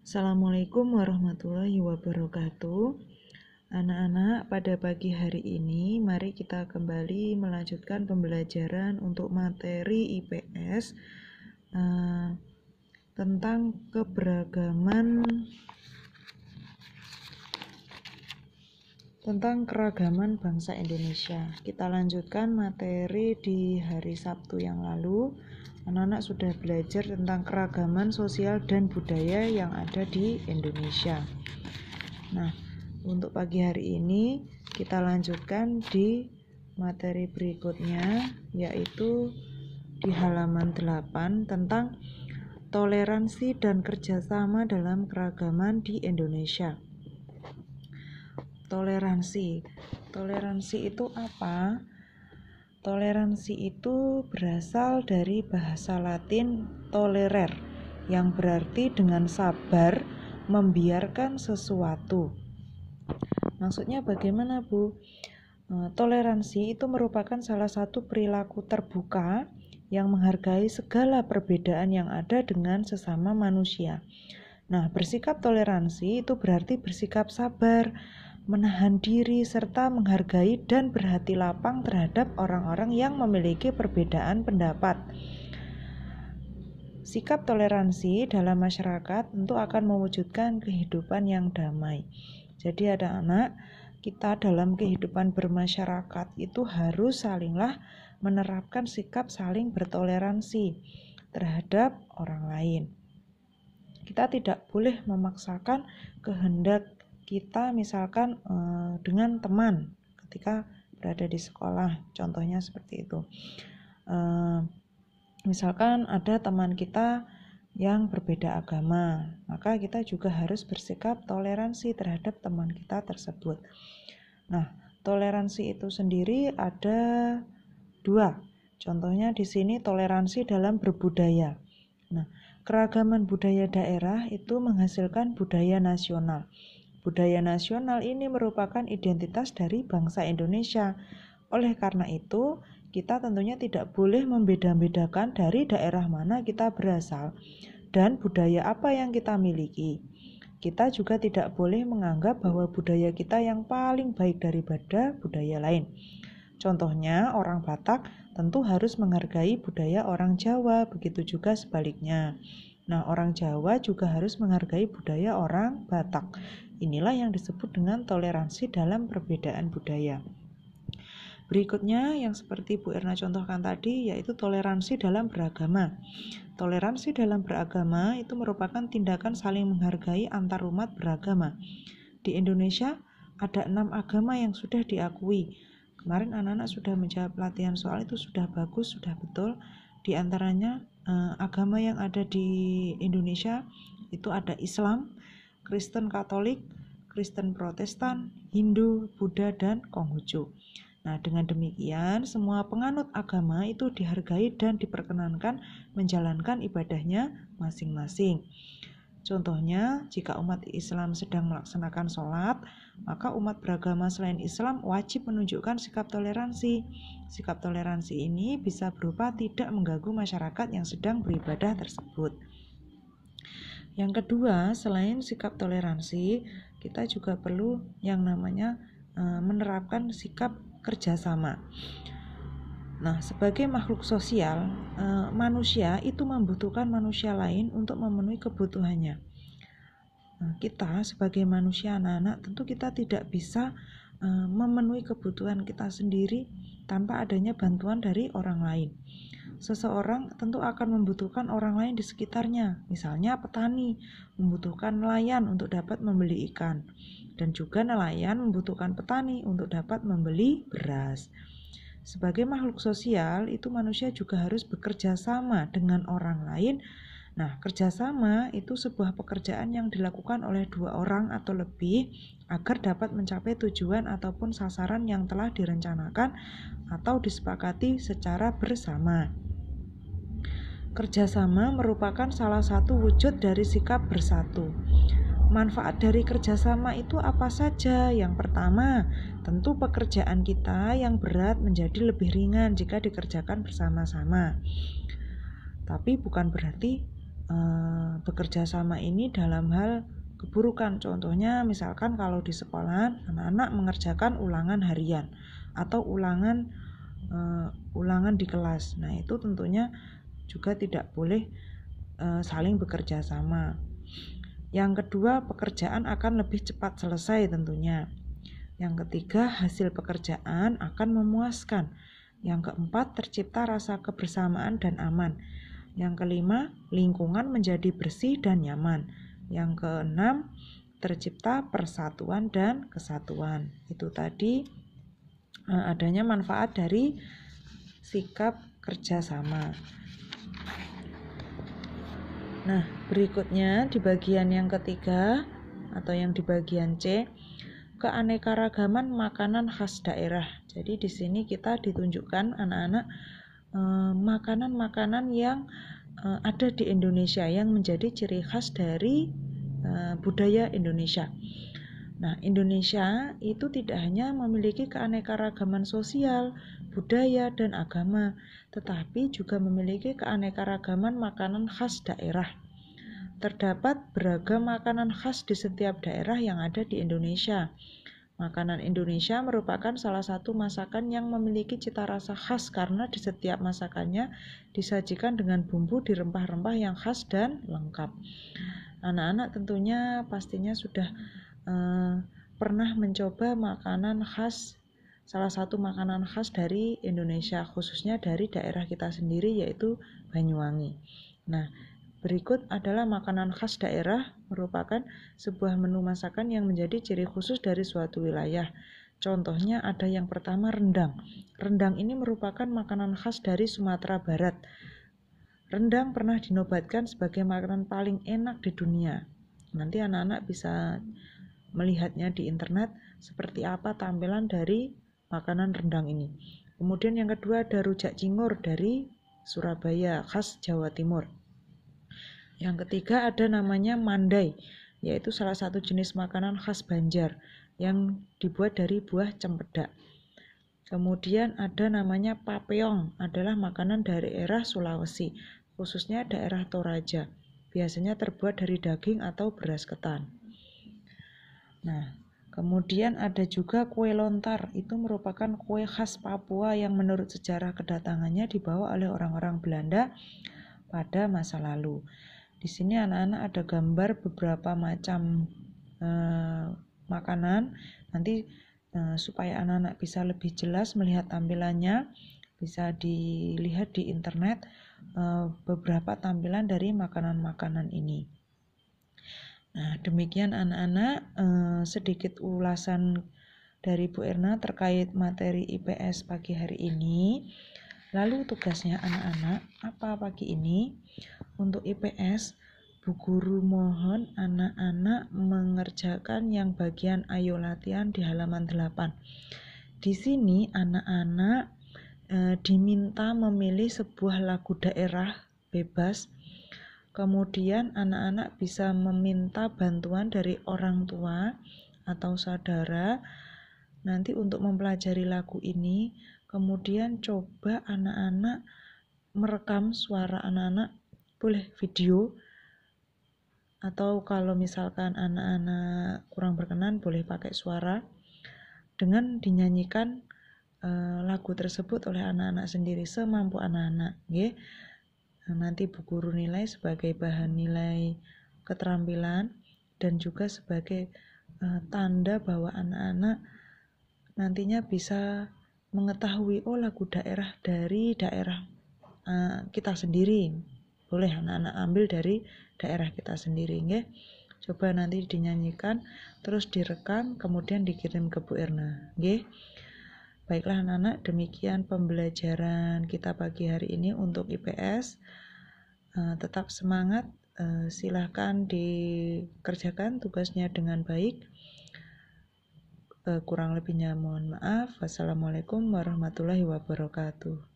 Assalamualaikum warahmatullahi wabarakatuh. Anak-anak, pada pagi hari ini mari kita kembali melanjutkan pembelajaran untuk materi IPS tentang keragaman bangsa Indonesia. Kita lanjutkan materi di hari Sabtu yang lalu. Anak-anak sudah belajar tentang keragaman sosial dan budaya yang ada di Indonesia. Nah, untuk pagi hari ini kita lanjutkan di materi berikutnya, yaitu di halaman 8 tentang toleransi dan kerjasama dalam keragaman di Indonesia. Toleransi itu apa? Toleransi itu berasal dari bahasa Latin tolerer, yang berarti dengan sabar membiarkan sesuatu. Maksudnya bagaimana, Bu? Toleransi itu merupakan salah satu perilaku terbuka yang menghargai segala perbedaan yang ada dengan sesama manusia. Nah, bersikap toleransi itu berarti bersikap sabar, menahan diri, serta menghargai dan berhati lapang terhadap orang-orang yang memiliki perbedaan pendapat. Sikap toleransi dalam masyarakat tentu akan mewujudkan kehidupan yang damai. Jadi anak-anak, kita dalam kehidupan bermasyarakat itu harus salinglah menerapkan sikap saling bertoleransi terhadap orang lain. Kita tidak boleh memaksakan kehendak kita, misalkan dengan teman ketika berada di sekolah, contohnya seperti itu. Misalkan ada teman kita yang berbeda agama, maka kita juga harus bersikap toleransi terhadap teman kita tersebut. Nah, toleransi itu sendiri ada 2. Contohnya di sini toleransi dalam berbudaya. Nah, keragaman budaya daerah itu menghasilkan budaya nasional. Budaya nasional ini merupakan identitas dari bangsa Indonesia. Oleh karena itu, kita tentunya tidak boleh membeda-bedakan dari daerah mana kita berasal dan budaya apa yang kita miliki. Kita juga tidak boleh menganggap bahwa budaya kita yang paling baik daripada budaya lain. Contohnya, orang Batak tentu harus menghargai budaya orang Jawa, begitu juga sebaliknya. Nah, orang Jawa juga harus menghargai budaya orang Batak. Inilah yang disebut dengan toleransi dalam perbedaan budaya. Berikutnya yang seperti Bu Erna contohkan tadi, yaitu toleransi dalam beragama. Toleransi dalam beragama itu merupakan tindakan saling menghargai antar umat beragama. Di Indonesia ada 6 agama yang sudah diakui. Kemarin anak-anak sudah menjawab latihan soal itu, sudah bagus, sudah betul. Di antaranya agama yang ada di Indonesia itu ada Islam, Kristen Katolik, Kristen Protestan, Hindu, Buddha, dan Konghucu. Nah, dengan demikian semua penganut agama itu dihargai dan diperkenankan menjalankan ibadahnya masing-masing. Contohnya, jika umat Islam sedang melaksanakan sholat, maka umat beragama selain Islam wajib menunjukkan sikap toleransi. Sikap toleransi ini bisa berupa tidak mengganggu masyarakat yang sedang beribadah tersebut. Yang kedua, selain sikap toleransi, kita juga perlu yang namanya menerapkan sikap kerjasama. Nah, sebagai makhluk sosial, manusia itu membutuhkan manusia lain untuk memenuhi kebutuhannya. Nah, kita sebagai manusia anak-anak tentu kita tidak bisa memenuhi kebutuhan kita sendiri tanpa adanya bantuan dari orang lain. Seseorang tentu akan membutuhkan orang lain di sekitarnya. Misalnya petani membutuhkan nelayan untuk dapat membeli ikan, dan juga nelayan membutuhkan petani untuk dapat membeli beras. Sebagai makhluk sosial, itu manusia juga harus bekerja sama dengan orang lain. Nah, kerjasama itu sebuah pekerjaan yang dilakukan oleh 2 orang atau lebih agar dapat mencapai tujuan ataupun sasaran yang telah direncanakan atau disepakati secara bersama. Kerjasama merupakan salah satu wujud dari sikap bersatu. Manfaat dari kerjasama itu apa saja? Yang pertama, tentu pekerjaan kita yang berat menjadi lebih ringan jika dikerjakan bersama-sama. Tapi bukan berarti bekerja sama ini dalam hal keburukan. Contohnya misalkan kalau di sekolah anak-anak mengerjakan ulangan harian atau ulangan di kelas. Nah, itu tentunya juga tidak boleh saling bekerja sama. Yang kedua, pekerjaan akan lebih cepat selesai tentunya. Yang ketiga, hasil pekerjaan akan memuaskan. Yang keempat, tercipta rasa kebersamaan dan aman. Yang kelima, lingkungan menjadi bersih dan nyaman. Yang keenam, tercipta persatuan dan kesatuan. Itu tadi adanya manfaat dari sikap kerjasama. Nah, berikutnya di bagian yang ketiga atau yang di bagian C, keanekaragaman makanan khas daerah. Jadi di sini kita ditunjukkan anak-anak makanan-makanan yang ada di Indonesia yang menjadi ciri khas dari budaya Indonesia. Nah, Indonesia itu tidak hanya memiliki keanekaragaman sosial, budaya, dan agama, tetapi juga memiliki keanekaragaman makanan khas daerah. Terdapat beragam makanan khas di setiap daerah yang ada di Indonesia. Makanan Indonesia merupakan salah satu masakan yang memiliki cita rasa khas karena di setiap masakannya disajikan dengan bumbu di rempah-rempah yang khas dan lengkap. Anak-anak tentunya pastinya sudah pernah mencoba makanan khas, salah satu makanan khas dari Indonesia, khususnya dari daerah kita sendiri yaitu Banyuwangi. Nah, berikut adalah makanan khas daerah, merupakan sebuah menu masakan yang menjadi ciri khusus dari suatu wilayah. Contohnya ada yang pertama rendang. Rendang ini merupakan makanan khas dari Sumatera Barat. Rendang pernah dinobatkan sebagai makanan paling enak di dunia. Nanti anak-anak bisa melihatnya di internet seperti apa tampilan dari makanan rendang ini. Kemudian yang kedua ada rujak cingur dari Surabaya, khas Jawa Timur. Yang ketiga ada namanya mandai, yaitu salah satu jenis makanan khas Banjar yang dibuat dari buah cempedak. Kemudian ada namanya papeong, adalah makanan dari daerah Sulawesi, khususnya daerah Toraja. Biasanya terbuat dari daging atau beras ketan. Nah, kemudian ada juga kue lontar, itu merupakan kue khas Papua yang menurut sejarah kedatangannya dibawa oleh orang-orang Belanda pada masa lalu. Di sini anak-anak ada gambar beberapa macam makanan. Nanti supaya anak-anak bisa lebih jelas melihat tampilannya, bisa dilihat di internet beberapa tampilan dari makanan-makanan ini. Nah, demikian anak-anak sedikit ulasan dari Bu Erna terkait materi IPS pagi hari ini. Lalu tugasnya anak-anak apa pagi ini? Untuk IPS, Bu Guru mohon anak-anak mengerjakan yang bagian ayo latihan di halaman 8. Di sini anak-anak diminta memilih sebuah lagu daerah bebas. Kemudian anak-anak bisa meminta bantuan dari orang tua atau saudara nanti untuk mempelajari lagu ini. Kemudian coba anak-anak merekam suara anak-anak, boleh video, atau kalau misalkan anak-anak kurang berkenan boleh pakai suara, dengan dinyanyikan lagu tersebut oleh anak-anak sendiri semampu anak-anak, nggih. Nanti Bu Guru nilai sebagai bahan nilai keterampilan dan juga sebagai tanda bahwa anak-anak nantinya bisa mengetahui lagu daerah dari daerah kita sendiri. Boleh anak-anak ambil dari daerah kita sendiri, nggih. Coba nanti dinyanyikan, terus direkam, kemudian dikirim ke Bu Erna, nggih. Baiklah anak-anak, demikian pembelajaran kita pagi hari ini untuk IPS. Tetap semangat, silahkan dikerjakan tugasnya dengan baik. Kurang lebihnya mohon maaf. Wassalamualaikum warahmatullahi wabarakatuh.